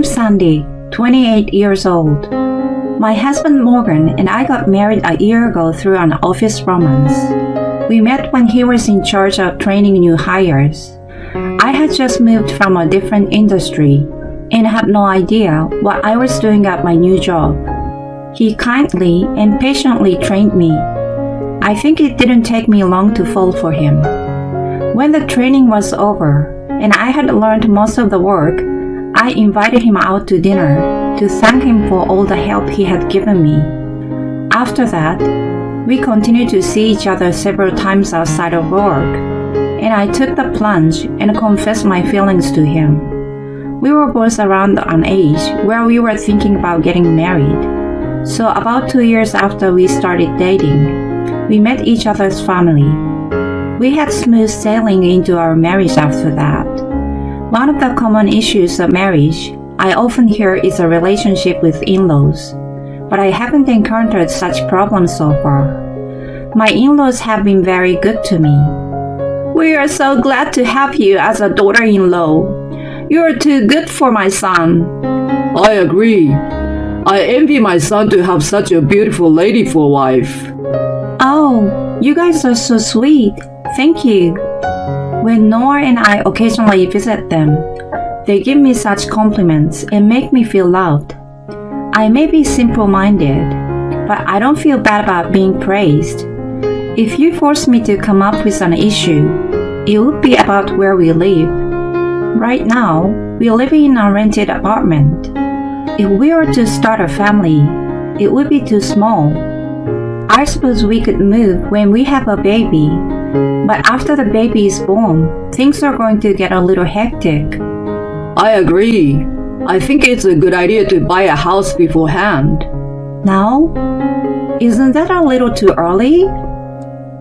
I'm Sandy, 28 years old. My husband Morgan and I got married a year ago through an office romance. We met when he was in charge of training new hires. I had just moved from a different industry and had no idea what I was doing at my new job. He kindly and patiently trained me. I think it didn't take me long to fall for him. When the training was over and I had learned most of the work, I invited him out to dinner to thank him for all the help he had given me. After that, we continued to see each other several times outside of work, and I took the plunge and confessed my feelings to him. We were both around an age where we were thinking about getting married. So about 2 years after we started dating, we met each other's family. We had smooth sailing into our marriage after that. One of the common issues of marriage I often hear is a relationship with in-laws, but I haven't encountered such problems so far. My in-laws have been very good to me. We are so glad to have you as a daughter-in-law. You are too good for my son. I agree. I envy my son to have such a beautiful lady for a wife. Oh, you guys are so sweet. Thank you. When Noah and I occasionally visit them, they give me such compliments and make me feel loved. I may be simple-minded, but I don't feel bad about being praised. If you force me to come up with an issue, it would be about where we live. Right now, we live in a rented apartment. If we were to start a family, it would be too small. I suppose we could move when we have a baby, but after the baby is born, things are going to get a little hectic. I agree. I think it's a good idea to buy a house beforehand. Now? Isn't that a little too early?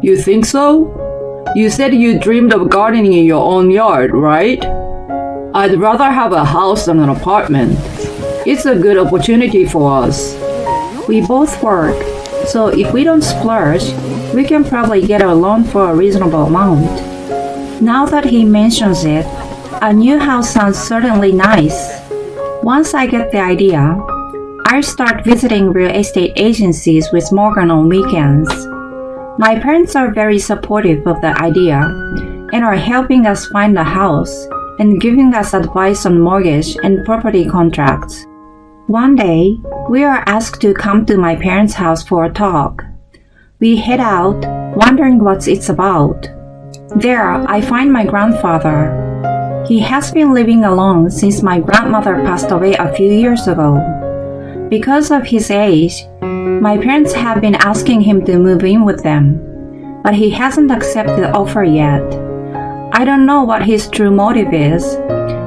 You think so? You said you dreamed of gardening in your own yard, right? I'd rather have a house than an apartment. It's a good opportunity for us. We both work, so if we don't splurge, we can probably get a loan for a reasonable amount. Now that he mentions it, a new house sounds certainly nice. Once I get the idea, I'll start visiting real estate agencies with Morgan on weekends. My parents are very supportive of the idea and are helping us find a house and giving us advice on mortgage and property contracts. One day, we are asked to come to my parents' house for a talk. We head out, wondering what it's about. There, I find my grandfather. He has been living alone since my grandmother passed away a few years ago. Because of his age, my parents have been asking him to move in with them, but he hasn't accepted the offer yet. I don't know what his true motive is,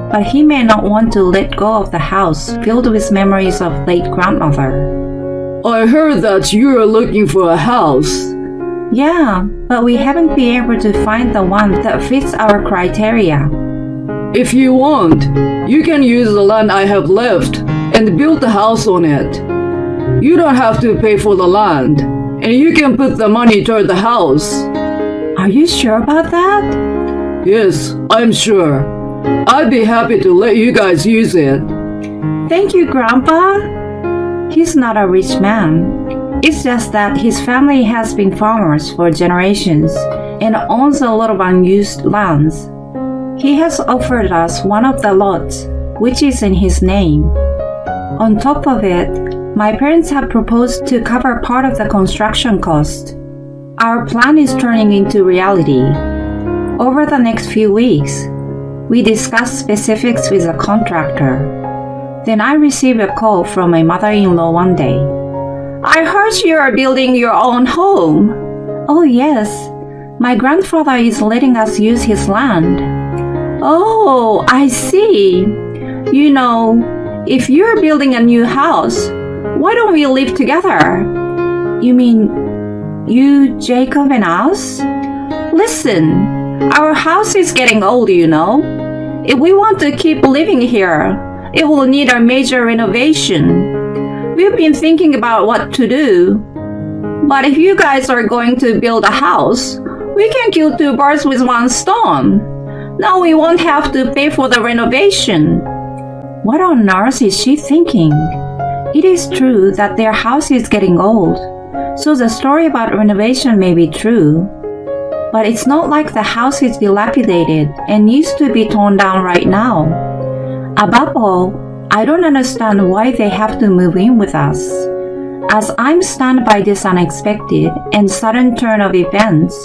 but he may not want to let go of the house filled with memories of late grandmother. I heard that you are looking for a house. Yeah, but we haven't been able to find the one that fits our criteria. If you want, you can use the land I have left and build a house on it. You don't have to pay for the land, and you can put the money toward the house. Are you sure about that? Yes, I'm sure. I'd be happy to let you guys use it. Thank you, Grandpa. He's not a rich man. It's just that his family has been farmers for generations and owns a lot of unused lands. He has offered us one of the lots, which is in his name. On top of it, my parents have proposed to cover part of the construction cost. Our plan is turning into reality. Over the next few weeks, we discuss specifics with a contractor. Then I received a call from my mother-in-law one day. I heard you are building your own home. Oh yes, my grandfather is letting us use his land. Oh, I see. You know, if you're building a new house, why don't we live together? You mean you, Jacob, and us? Listen, our house is getting old, you know. If we want to keep living here, it will need a major renovation. We've been thinking about what to do. But if you guys are going to build a house, we can kill two birds with one stone. Now we won't have to pay for the renovation. What on earth is she thinking? It is true that their house is getting old, so the story about renovation may be true. But it's not like the house is dilapidated and needs to be torn down right now. Above all, I don't understand why they have to move in with us. As I'm stunned by this unexpected and sudden turn of events,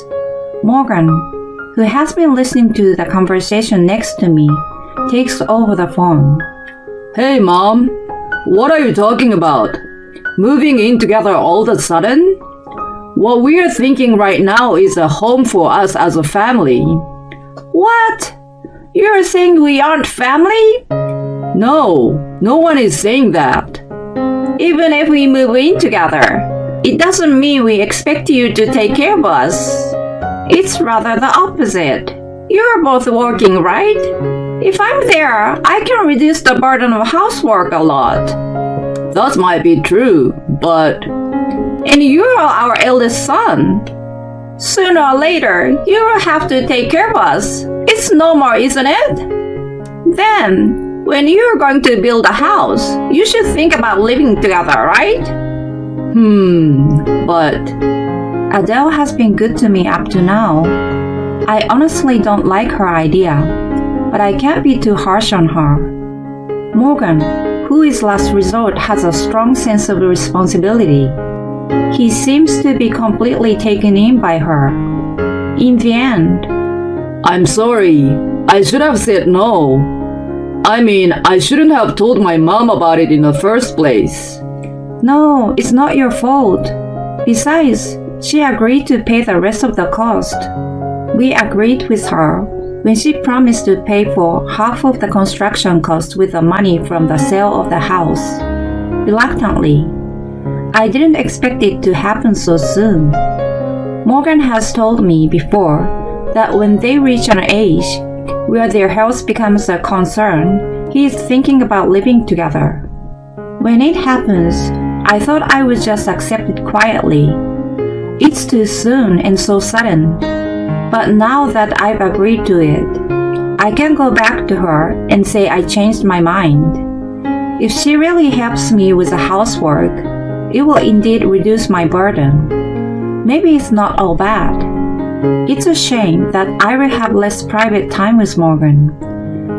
Morgan, who has been listening to the conversation next to me, takes over the phone. Hey, Mom. What are you talking about? Moving in together all of a sudden? What we're thinking right now is a home for us as a family. What? You're saying we aren't family? No, no one is saying that. Even if we move in together, it doesn't mean we expect you to take care of us. It's rather the opposite. You're both working, right? If I'm there, I can reduce the burden of housework a lot. That might be true, but... And you're our eldest son. Sooner or later, you will have to take care of us. It's normal, isn't it? Then, when you're going to build a house, you should think about living together, right? But... Adele has been good to me up to now. I honestly don't like her idea, but I can't be too harsh on her. Morgan, who is last resort, has a strong sense of responsibility. He seems to be completely taken in by her. In the end, I'm sorry. I should have said no. I mean, I shouldn't have told my mom about it in the first place. No, it's not your fault. Besides, she agreed to pay the rest of the cost. We agreed with her when she promised to pay for half of the construction cost with the money from the sale of the house. Reluctantly, I didn't expect it to happen so soon. Morgan has told me before that when they reach an age where their health becomes a concern, he is thinking about living together. When it happens, I thought I would just accept it quietly. It's too soon and so sudden. But now that I've agreed to it, I can go back to her and say I changed my mind. If she really helps me with the housework, it will indeed reduce my burden. Maybe it's not all bad. It's a shame that I will have less private time with Morgan,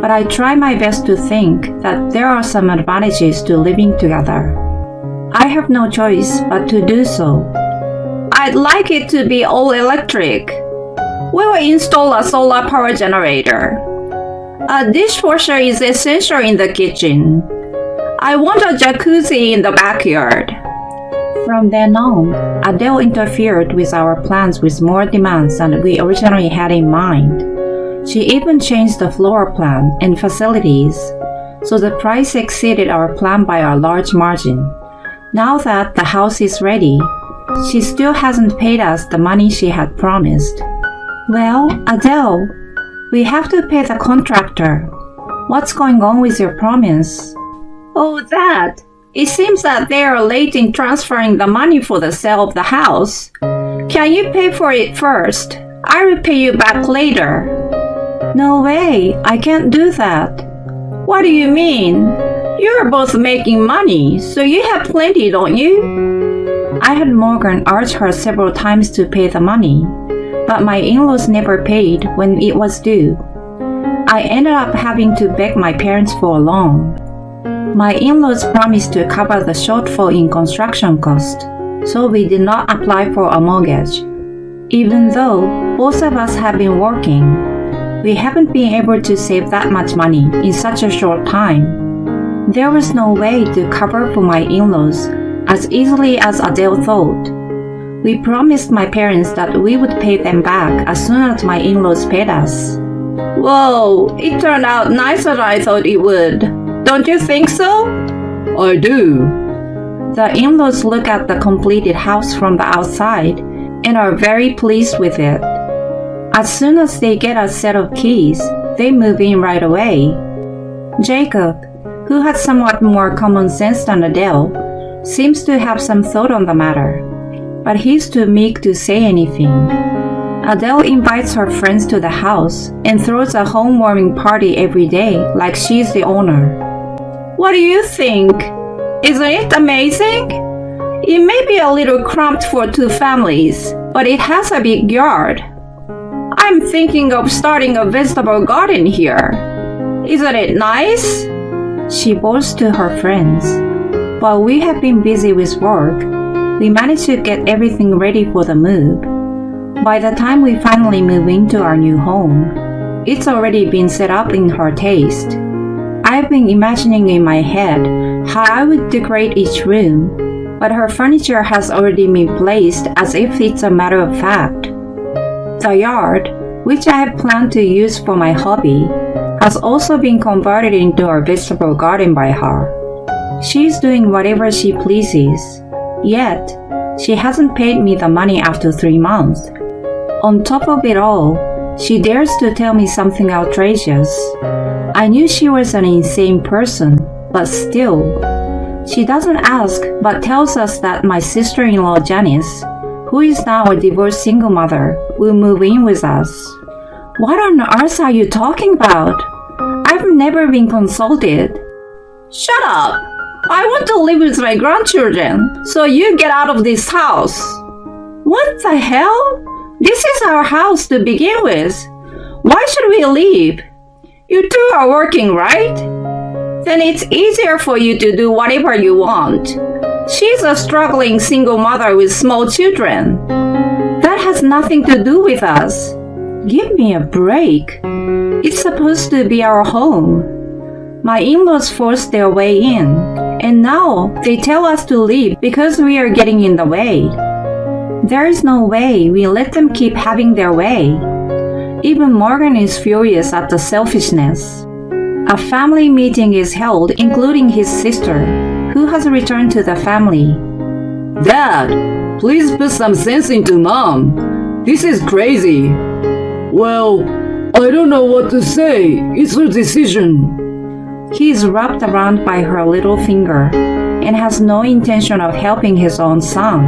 but I try my best to think that there are some advantages to living together. I have no choice but to do so. I'd like it to be all electric. We will install a solar power generator. A dishwasher is essential in the kitchen. I want a jacuzzi in the backyard. From then on, Adele interfered with our plans with more demands than we originally had in mind. She even changed the floor plan and facilities, so the price exceeded our plan by a large margin. Now that the house is ready, she still hasn't paid us the money she had promised. Well, Adele, we have to pay the contractor. What's going on with your promise? Oh, that. It seems that they are late in transferring the money for the sale of the house. Can you pay for it first? I will pay you back later. No way, I can't do that. What do you mean? You're both making money, so you have plenty, don't you? I had Morgan urge her several times to pay the money, but my in-laws never paid when it was due. I ended up having to beg my parents for a loan. My in-laws promised to cover the shortfall in construction cost, so we did not apply for a mortgage. Even though both of us have been working, we haven't been able to save that much money in such a short time. There was no way to cover for my in-laws as easily as Adele thought. We promised my parents that we would pay them back as soon as my in-laws paid us. Whoa, it turned out nicer than I thought it would. Don't you think so? I do. The in-laws look at the completed house from the outside and are very pleased with it. As soon as they get a set of keys, they move in right away. Jacob, who has somewhat more common sense than Adele, seems to have some thought on the matter, but he's too meek to say anything. Adele invites her friends to the house and throws a home-warming party every day like she's the owner. What do you think? Isn't it amazing? It may be a little cramped for two families, but it has a big yard. I'm thinking of starting a vegetable garden here. Isn't it nice? She boasts to her friends. While we have been busy with work, we managed to get everything ready for the move. By the time we finally move into our new home, it's already been set up in her taste. I've been imagining in my head how I would decorate each room, but her furniture has already been placed as if it's a matter of fact. The yard, which I had planned to use for my hobby, has also been converted into a vegetable garden by her. She's doing whatever she pleases, yet she hasn't paid me the money after 3 months. On top of it all, she dares to tell me something outrageous. I knew she was an insane person, but still. She doesn't ask but tells us that my sister-in-law Janice, who is now a divorced single mother, will move in with us. What on earth are you talking about? I've never been consulted. Shut up! I want to live with my grandchildren, so you get out of this house. What the hell? This is our house to begin with. Why should we leave? You two are working, right? Then it's easier for you to do whatever you want. She's a struggling single mother with small children. That has nothing to do with us. Give me a break. It's supposed to be our home. My in-laws forced their way in, and now they tell us to leave because we are getting in the way. There is no way we let them keep having their way. Even Morgan is furious at the selfishness. A family meeting is held, including his sister, who has returned to the family. Dad, please put some sense into Mom. This is crazy. Well, I don't know what to say. It's her decision. He is wrapped around by her little finger and has no intention of helping his own son.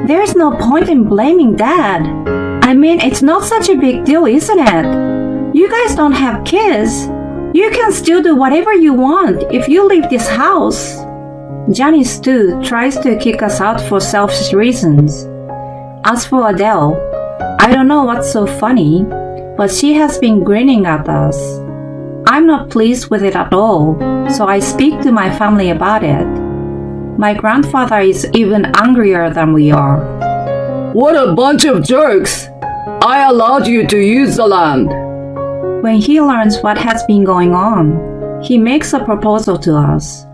There's no point in blaming Dad. I mean, it's not such a big deal, isn't it? You guys don't have kids. You can still do whatever you want if you leave this house. Janice too tries to kick us out for selfish reasons. As for Adele, I don't know what's so funny, but she has been grinning at us. I'm not pleased with it at all, so I speak to my family about it. My grandfather is even angrier than we are. What a bunch of jerks! I allowed you to use the land. When he learns what has been going on, he makes a proposal to us.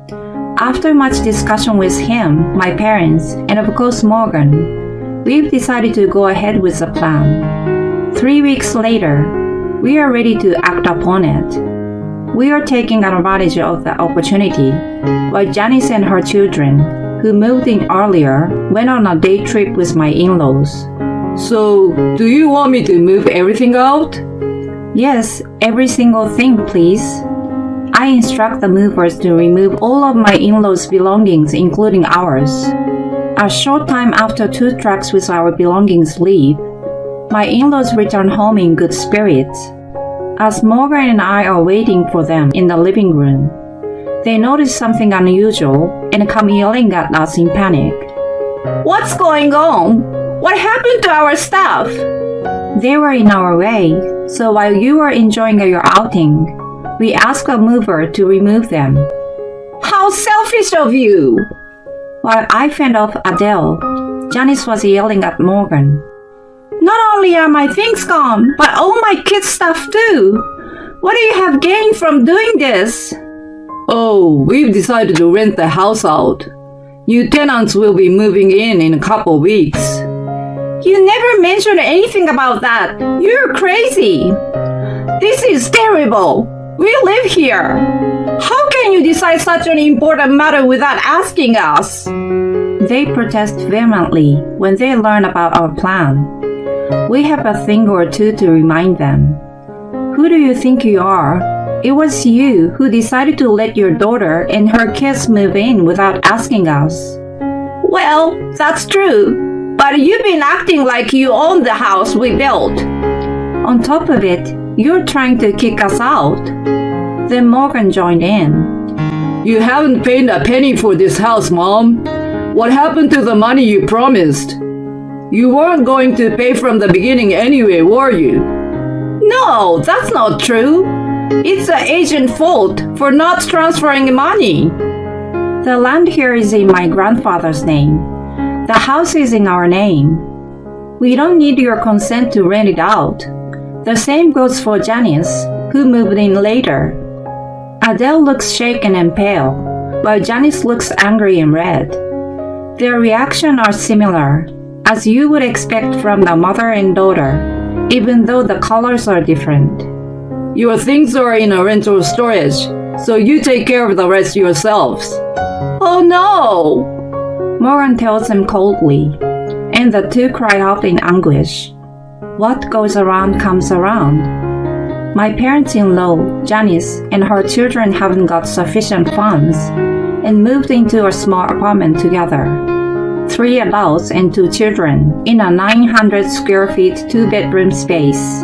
After much discussion with him, my parents, and of course Morgan, we've decided to go ahead with the plan. 3 weeks later, we are ready to act upon it. We are taking advantage of the opportunity, while Janice and her children, who moved in earlier, went on a day trip with my in-laws. So, do you want me to move everything out? Yes, every single thing, please. I instruct the movers to remove all of my in-laws' belongings, including ours. A short time after 2 trucks with our belongings leave, my in-laws return home in good spirits. As Morgan and I are waiting for them in the living room, they notice something unusual and come yelling at us in panic. What's going on? What happened to our stuff? They were in our way, so while you were enjoying your outing, we asked a mover to remove them. How selfish of you! While I fend off Adele, Janice was yelling at Morgan. Not only are my things gone, but all my kids' stuff too. What do you have gained from doing this? Oh, we've decided to rent the house out. New tenants will be moving in a couple weeks. You never mentioned anything about that. You're crazy. This is terrible. We live here. How can you decide such an important matter without asking us? They protest vehemently when they learn about our plan. We have a thing or two to remind them. Who do you think you are? It was you who decided to let your daughter and her kids move in without asking us. Well, that's true. But you've been acting like you own the house we built. On top of it, you're trying to kick us out. Then Morgan joined in. You haven't paid a penny for this house, Mom. What happened to the money you promised? You weren't going to pay from the beginning anyway, were you? No, that's not true. It's the agent's fault for not transferring money. The land here is in my grandfather's name. The house is in our name. We don't need your consent to rent it out. The same goes for Janice, who moved in later. Adele looks shaken and pale, while Janice looks angry and red. Their reactions are similar, as you would expect from the mother and daughter, even though the colors are different. Your things are in a rental storage, so you take care of the rest yourselves. Oh no! Morgan tells them coldly, and the two cry out in anguish. What goes around comes around. My parents-in-law, Janice, and her children haven't got sufficient funds and moved into a small apartment together. 3 adults and 2 children in a 900 square feet 2-bedroom space.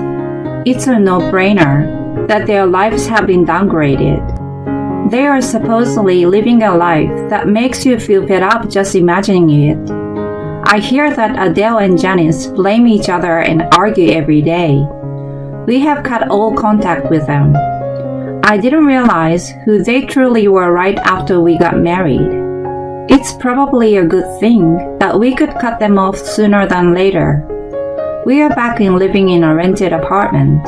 It's a no-brainer that their lives have been downgraded. They are supposedly living a life that makes you feel fed up just imagining it. I hear that Adele and Janice blame each other and argue every day. We have cut all contact with them. I didn't realize who they truly were right after we got married. It's probably a good thing that we could cut them off sooner than later. We are back in living in a rented apartment.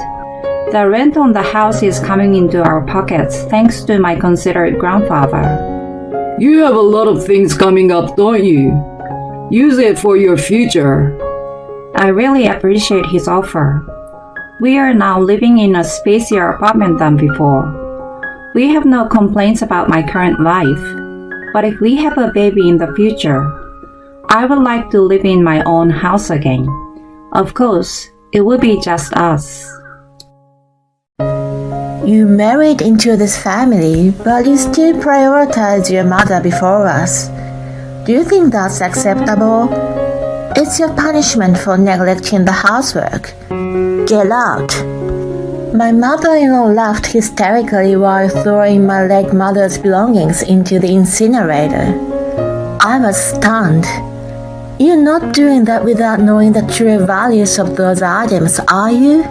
The rent on the house is coming into our pockets thanks to my considerate grandfather. You have a lot of things coming up, don't you? Use it for your future. I really appreciate his offer. We are now living in a spacier apartment than before. We have no complaints about my current life, but if we have a baby in the future, I would like to live in my own house again. Of course, it would be just us. You married into this family, but you still prioritize your mother before us. Do you think that's acceptable? It's your punishment for neglecting the housework. Get out. My mother-in-law laughed hysterically while throwing my late mother's belongings into the incinerator. I was stunned. You're not doing that without knowing the true values of those items, are you?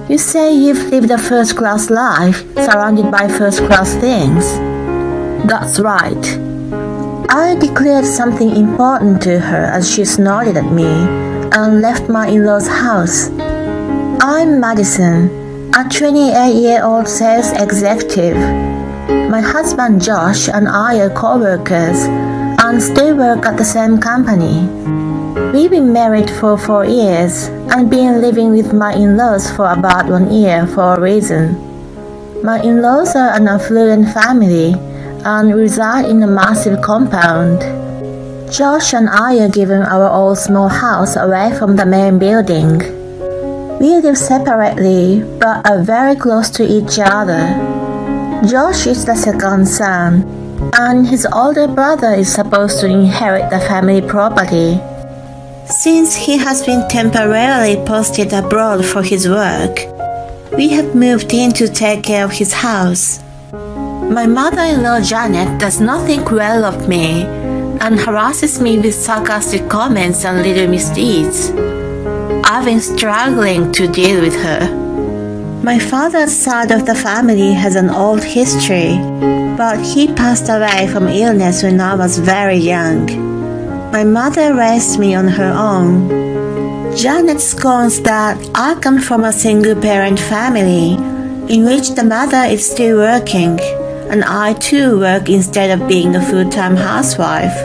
You say you've lived a first-class life, surrounded by first-class things. That's right. I declared something important to her as she snorted at me and left my in-law's house. I'm Madison, a 28-year-old sales executive. My husband Josh and I are co-workers and still work at the same company. We've been married for 4 years and been living with my in-laws for about 1 year for a reason. My in-laws are an affluent family and reside in a massive compound. Josh and I are giving our old small house away from the main building. We live separately but are very close to each other. Josh is the second son, and his older brother is supposed to inherit the family property. Since he has been temporarily posted abroad for his work, we have moved in to take care of his house. My mother-in-law Janet does not think well of me and harasses me with sarcastic comments and little misdeeds. I've been struggling to deal with her. My father's side of the family has an old history, but he passed away from illness when I was very young. My mother raised me on her own. Janet scorns that I come from a single-parent family in which the mother is still working, and I too work instead of being a full-time housewife.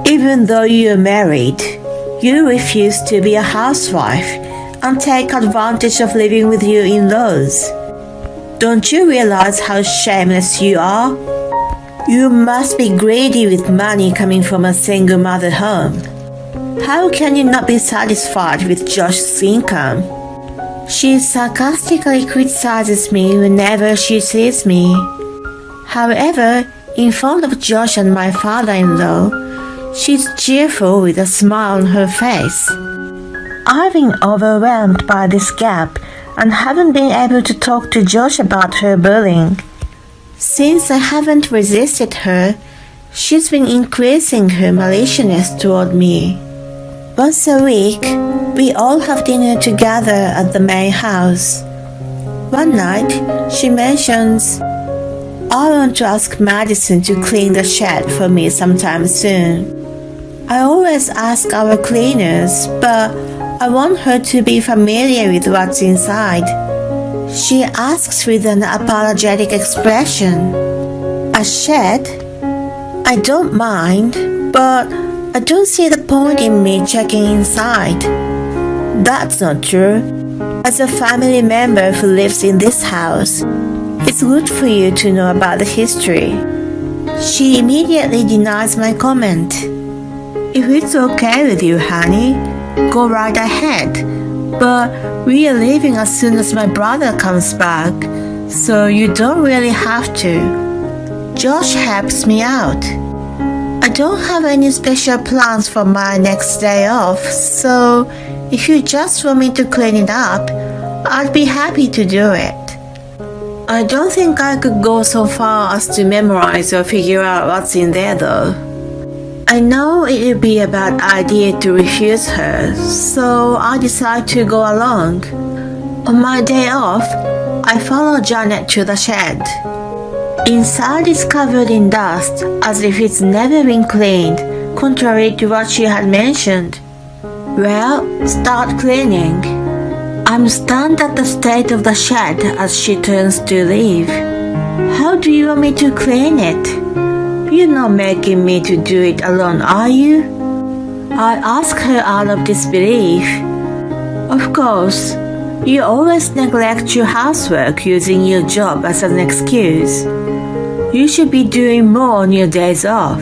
Even though you are married, you refuse to be a housewife and take advantage of living with your in-laws. Don't you realize how shameless you are? You must be greedy with money coming from a single mother home. How can you not be satisfied with Josh's income? She sarcastically criticizes me whenever she sees me. However, in front of Josh and my father-in-law, she's cheerful with a smile on her face. I've been overwhelmed by this gap and haven't been able to talk to Josh about her bullying. Since I haven't resisted her, she's been increasing her maliciousness toward me. Once a week, we all have dinner together at the main house. One night, she mentions, I want to ask Madison to clean the shed for me sometime soon. I always ask our cleaners, but I want her to be familiar with what's inside. She asks with an apologetic expression. A shed? I don't mind, but I don't see the point in me checking inside. That's not true. As a family member who lives in this house, it's good for you to know about the history. She immediately denies my comment. If it's okay with you, honey, go right ahead. But we are leaving as soon as my brother comes back, so you don't really have to. Josh helps me out. I don't have any special plans for my next day off, so if you just want me to clean it up, I'd be happy to do it. I don't think I could go so far as to memorize or figure out what's in there though. I know it would be a bad idea to refuse her, so I decide to go along. On my day off, I follow Janet to the shed. Inside is covered in dust, as if it's never been cleaned, contrary to what she had mentioned. Well, start cleaning. I'm stunned at the state of the shed as she turns to leave. How do you want me to clean it? You're not making me to do it alone, are you? I ask her out of disbelief. Of course, you always neglect your housework using your job as an excuse. You should be doing more on your days off.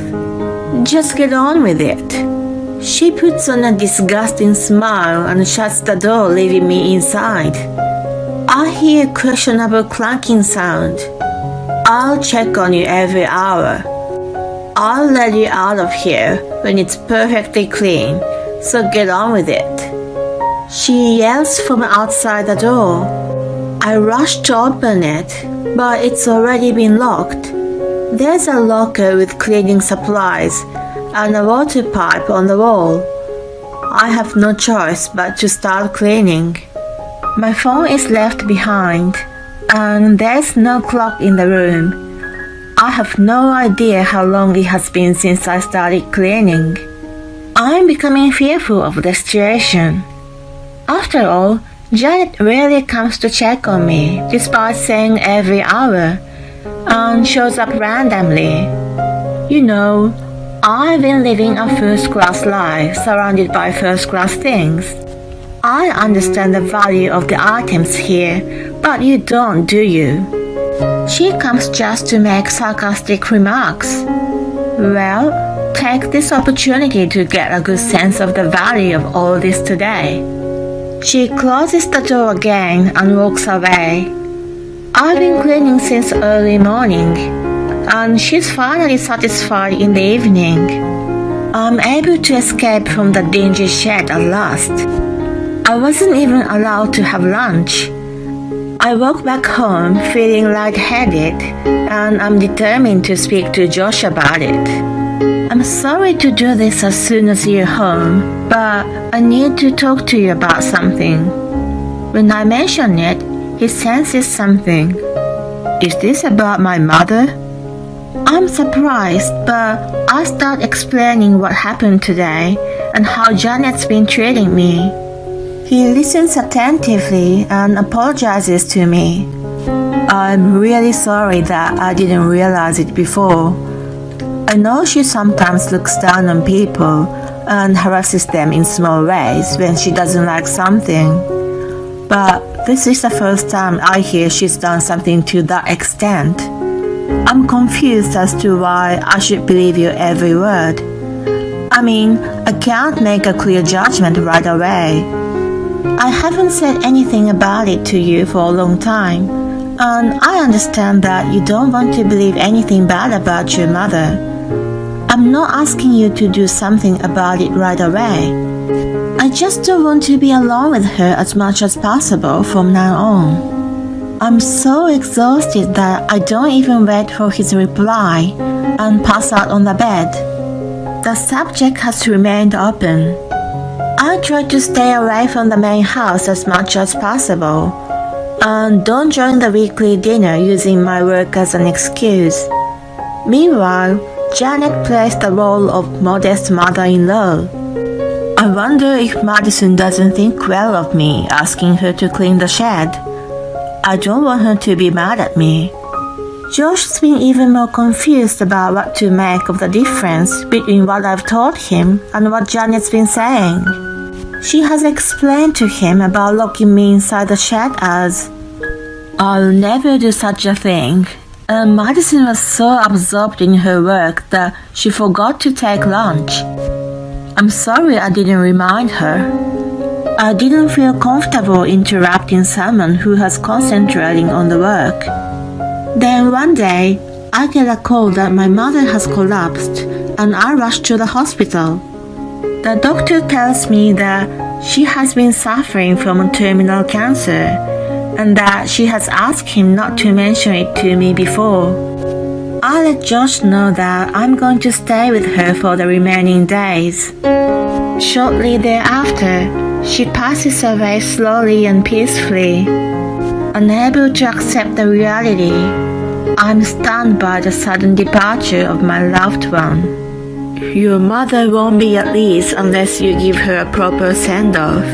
Just get on with it. She puts on a disgusting smile and shuts the door, leaving me inside. I hear a questionable clanking sound. I'll check on you every hour. I'll let you out of here when it's perfectly clean, so get on with it. She yells from outside the door. I rush to open it, but it's already been locked. There's a locker with cleaning supplies and a water pipe on the wall. I have no choice but to start cleaning. My phone is left behind, and there's no clock in the room. I have no idea how long it has been since I started cleaning. I'm becoming fearful of the situation. After all, Janet rarely comes to check on me, despite saying every hour, and shows up randomly. You know, I've been living a first-class life surrounded by first-class things. I understand the value of the items here, but you don't, do you? She comes just to make sarcastic remarks. Well, take this opportunity to get a good sense of the value of all this today. She closes the door again and walks away. I've been cleaning since early morning, and she's finally satisfied in the evening. I'm able to escape from the dingy shed at last. I wasn't even allowed to have lunch. I walk back home feeling lightheaded, and I'm determined to speak to Josh about it. I'm sorry to do this as soon as you're home, but I need to talk to you about something. When I mention it, he senses something. Is this about my mother? I'm surprised, but I start explaining what happened today and how Janet's been treating me. He listens attentively and apologizes to me. I'm really sorry that I didn't realize it before. I know she sometimes looks down on people and harasses them in small ways when she doesn't like something. But this is the first time I hear she's done something to that extent. I'm confused as to why I should believe your every word. I mean, I can't make a clear judgment right away. I haven't said anything about it to you for a long time, and I understand that you don't want to believe anything bad about your mother. I'm not asking you to do something about it right away. I just don't want to be alone with her as much as possible from now on. I'm so exhausted that I don't even wait for his reply and pass out on the bed. The subject has remained open. I try to stay away from the main house as much as possible and don't join the weekly dinner using my work as an excuse. Meanwhile, Janet plays the role of modest mother-in-law. I wonder if Madison doesn't think well of me asking her to clean the shed. I don't want her to be mad at me. Josh's been even more confused about what to make of the difference between what I've told him and what Janet's been saying. She has explained to him about locking me inside the shed as, "I'll never do such a thing." And Madison was so absorbed in her work that she forgot to take lunch. I'm sorry I didn't remind her. I didn't feel comfortable interrupting someone who was concentrating on the work. Then one day, I get a call that my mother has collapsed and I rush to the hospital. The doctor tells me that she has been suffering from terminal cancer and that she has asked him not to mention it to me before. I let Josh know that I'm going to stay with her for the remaining days. Shortly thereafter, she passes away slowly and peacefully. Unable to accept the reality, I'm stunned by the sudden departure of my loved one. Your mother won't be at ease unless you give her a proper send-off.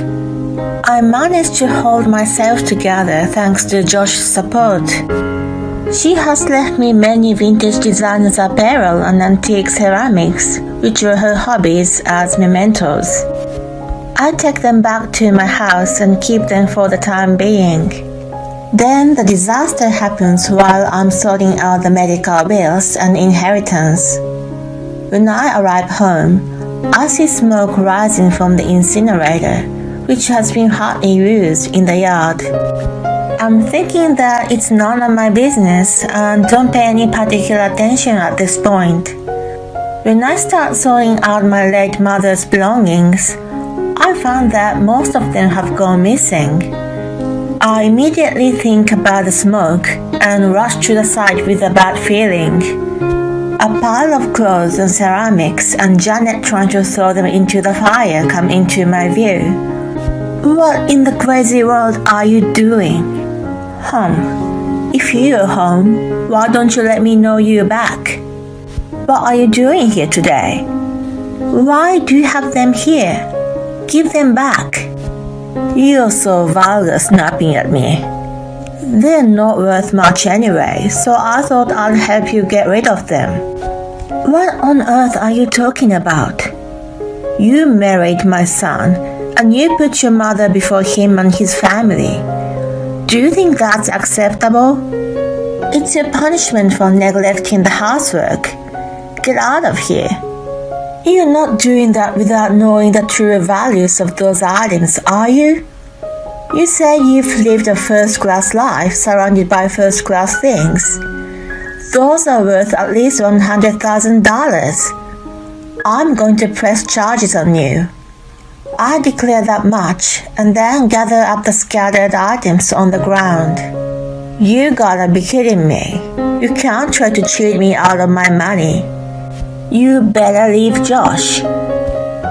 I managed to hold myself together thanks to Josh's support. She has left me many vintage designers apparel and antique ceramics, which were her hobbies, as mementos. I take them back to my house and keep them for the time being. Then the disaster happens while I'm sorting out the medical bills and inheritance. When I arrive home, I see smoke rising from the incinerator, which has been hardly used in the yard. I'm thinking that it's none of my business and don't pay any particular attention at this point. When I start sorting out my late mother's belongings, I found that most of them have gone missing. I immediately think about the smoke and rush to the site with a bad feeling. A pile of clothes and ceramics and Janet trying to throw them into the fire come into my view. What in the crazy world are you doing? If you're home, why don't you let me know you're back? What are you doing here today? Why do you have them here? Give them back. You're so vulgar snapping at me. They're not worth much anyway, so I thought I'd help you get rid of them. What on earth are you talking about? You married my son, and you put your mother before him and his family. Do you think that's acceptable? It's your punishment for neglecting the housework. Get out of here. You're not doing that without knowing the true values of those items, are you? You say you've lived a first-class life surrounded by first-class things. Those are worth at least $100,000. I'm going to press charges on you. I declare that much and then gather up the scattered items on the ground. You gotta be kidding me. You can't try to cheat me out of my money. You better leave Josh.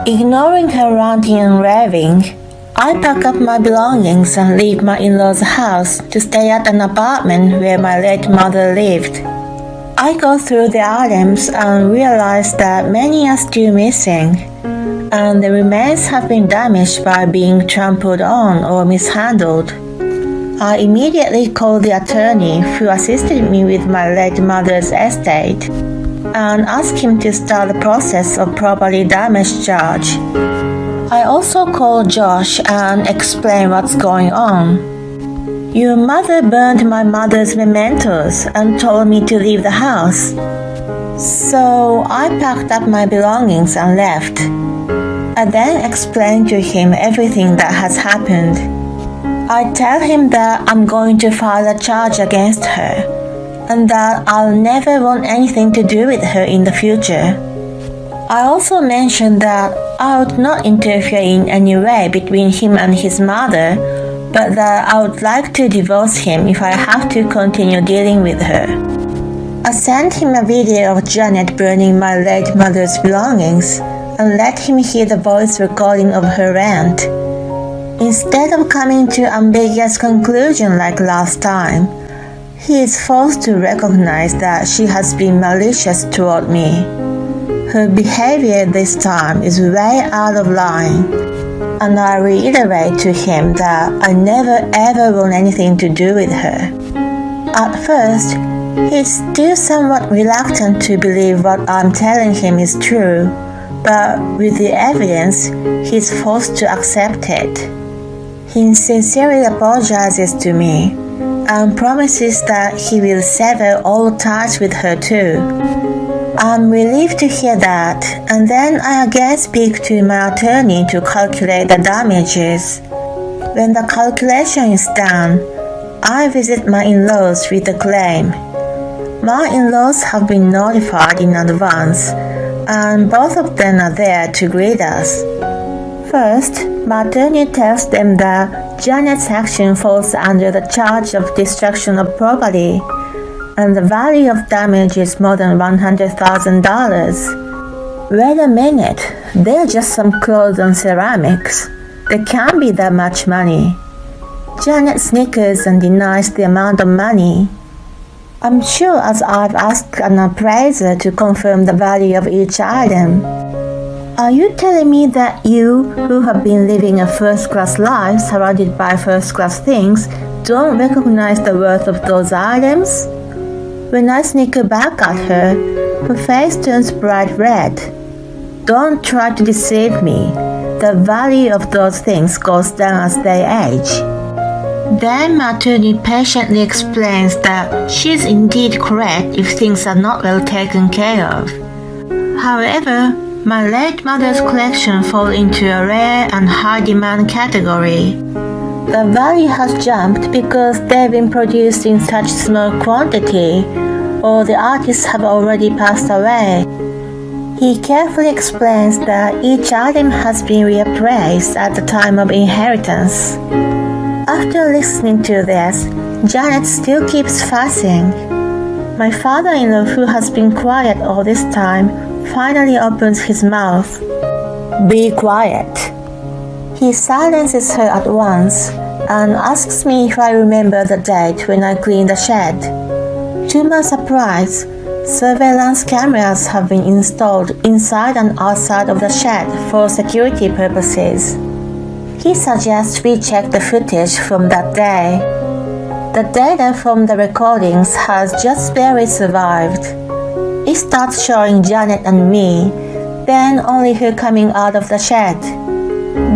Ignoring her ranting and raving, I pack up my belongings and leave my in-laws' house to stay at an apartment where my late mother lived. I go through the items and realize that many are still missing, and the remains have been damaged by being trampled on or mishandled. I immediately called the attorney who assisted me with my late mother's estate and asked him to start the process of property damage charge. I also called Josh and explained what's going on. Your mother burned my mother's mementos and told me to leave the house. So I packed up my belongings and left. I then explained to him everything that has happened. I tell him that I'm going to file a charge against her and that I'll never want anything to do with her in the future. I also mentioned that I would not interfere in any way between him and his mother but that I would like to divorce him if I have to continue dealing with her. I sent him a video of Janet burning my late mother's belongings and let him hear the voice recording of her rant. Instead of coming to ambiguous conclusion like last time, he is forced to recognize that she has been malicious toward me. Her behavior this time is way out of line, and I reiterate to him that I never ever want anything to do with her. At first, he's still somewhat reluctant to believe what I'm telling him is true, but with the evidence, he's forced to accept it. He sincerely apologizes to me and promises that he will sever all ties with her too. I'm relieved to hear that, and then I again speak to my attorney to calculate the damages. When the calculation is done, I visit my in-laws with the claim. My in-laws have been notified in advance, and both of them are there to greet us. First, my attorney tells them that Janet's action falls under the charge of destruction of property, and the value of damage is more than $100,000. Wait a minute, they're just some clothes and ceramics. There can't be that much money. Janet snickers and denies the amount of money. I'm sure as I've asked an appraiser to confirm the value of each item. Are you telling me that you, who have been living a first-class life surrounded by first-class things, don't recognize the worth of those items? When I snicker back at her, her face turns bright red. Don't try to deceive me. The value of those things goes down as they age. Then my attorney patiently explains that she's indeed correct if things are not well taken care of. However, my late mother's collection falls into a rare and high-demand category. The value has jumped because they've been produced in such small quantity, or the artists have already passed away. He carefully explains that each item has been reappraised at the time of inheritance. After listening to this, Janet still keeps fussing. My father-in-law, who has been quiet all this time, finally opens his mouth. Be quiet. He silences her at once and asks me if I remember the date when I cleaned the shed. To my surprise, surveillance cameras have been installed inside and outside of the shed for security purposes. He suggests we check the footage from that day. The data from the recordings has just barely survived. It starts showing Janet and me, then only her coming out of the shed.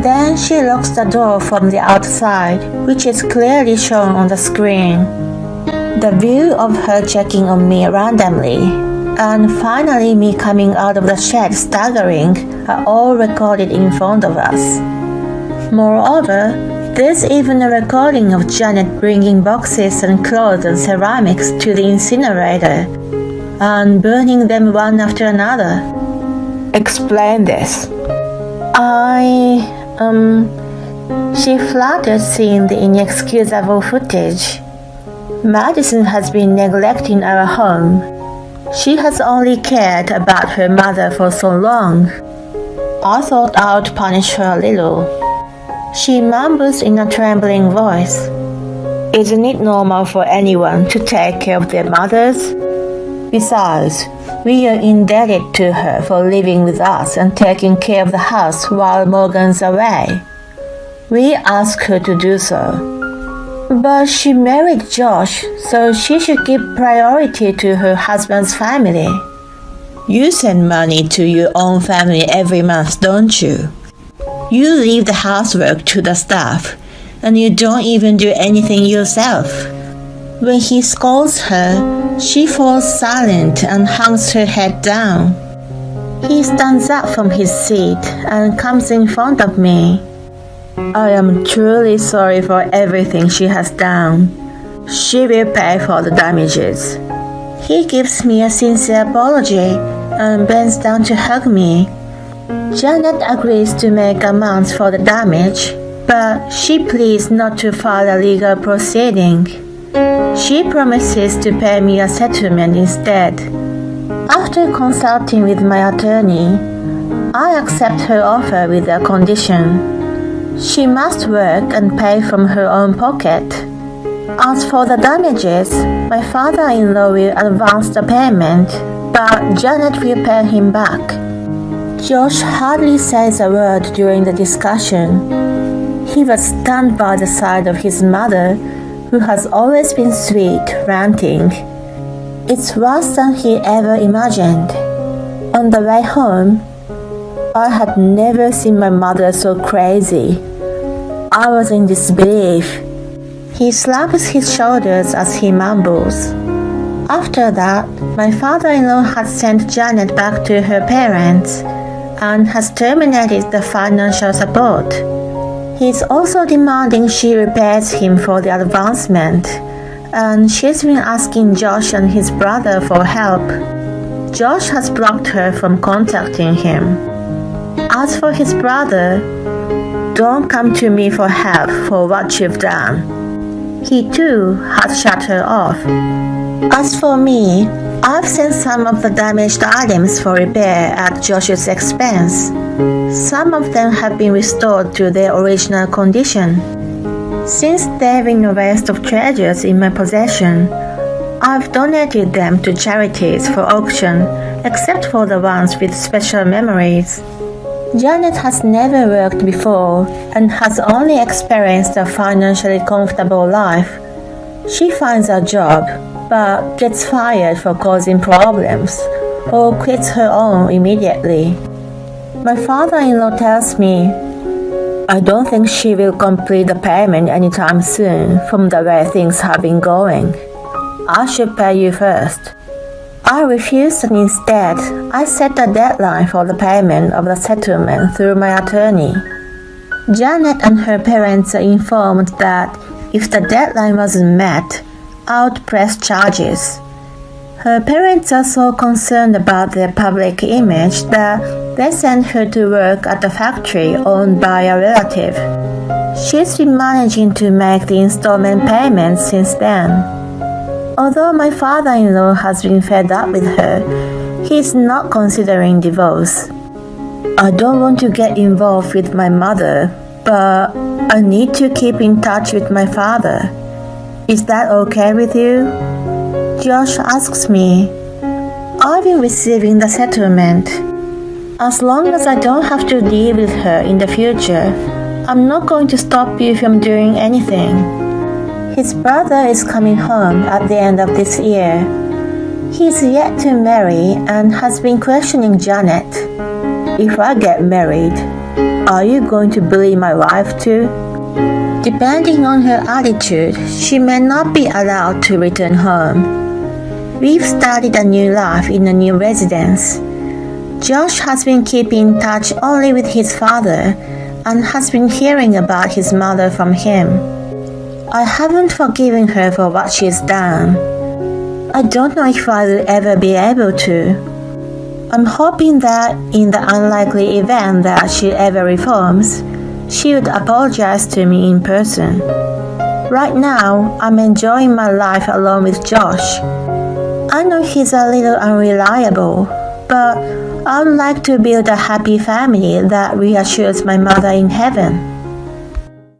Then she locks the door from the outside, which is clearly shown on the screen. The view of her checking on me randomly, and finally me coming out of the shed staggering, are all recorded in front of us. Moreover, there's even a recording of Janet bringing boxes and clothes and ceramics to the incinerator and burning them one after another. Explain this. She fluttered seeing the inexcusable footage. Madison has been neglecting our home. She has only cared about her mother for so long. I thought I would punish her a little. She mumbles in a trembling voice. Isn't it normal for anyone to take care of their mothers? Besides, we are indebted to her for living with us and taking care of the house while Morgan's away. We ask her to do so. But she married Josh, so she should give priority to her husband's family. You send money to your own family every month, don't you? You leave the housework to the staff, and you don't even do anything yourself. When he scolds her, she falls silent and hangs her head down. He stands up from his seat and comes in front of me. I am truly sorry for everything she has done. She will pay for the damages. He gives me a sincere apology and bends down to hug me. Janet agrees to make amounts for the damage. but she pleads not to file a legal proceeding. She promises to pay me a settlement instead. After consulting with my attorney, I accept her offer with a condition. She must work and pay from her own pocket. As for the damages, my father-in-law will advance the payment, but Janet will pay him back. Josh hardly says a word during the discussion. He was stunned by the sight of his mother, who has always been sweet, ranting. It's worse than he ever imagined. On the way home, I had never seen my mother so crazy. I was in disbelief. He slaps his shoulders as he mumbles. After that, my father-in-law had sent Janet back to her parents and has terminated the financial support. He's also demanding she repays him for the advancement, and she's been asking Josh and his brother for help. Josh has blocked her from contacting him. As for his brother, don't come to me for help for what you've done. He too has shut her off. As for me, I've sent some of the damaged items for repair at Josh's expense. Some of them have been restored to their original condition. Since they've been a waste of treasures in my possession, I've donated them to charities for auction, except for the ones with special memories. Janet has never worked before and has only experienced a financially comfortable life. She finds a job, but gets fired for causing problems, or quits her own immediately. My father-in-law tells me, I don't think she will complete the payment anytime soon from the way things have been going. I should pay you first. I refused, and instead, I set a deadline for the payment of the settlement through my attorney. Janet and her parents are informed that if the deadline wasn't met, I would press charges. Her parents are so concerned about their public image that they sent her to work at a factory owned by a relative. She's been managing to make the installment payments since then. Although my father-in-law has been fed up with her, he's not considering divorce. I don't want to get involved with my mother, but I need to keep in touch with my father. Is that okay with you? Josh asks me. I've been receiving the settlement. As long as I don't have to deal with her in the future, I'm not going to stop you from doing anything. His brother is coming home at the end of this year. He's yet to marry and has been questioning Janet. If I get married, are you going to bully my wife too? Depending on her attitude, she may not be allowed to return home. We've started a new life in a new residence. Josh has been keeping in touch only with his father and has been hearing about his mother from him. I haven't forgiven her for what she's done. I don't know if I will ever be able to. I'm hoping that in the unlikely event that she ever reforms, she would apologize to me in person. Right now, I'm enjoying my life alone with Josh. I know he's a little unreliable, but I would like to build a happy family that reassures my mother in heaven.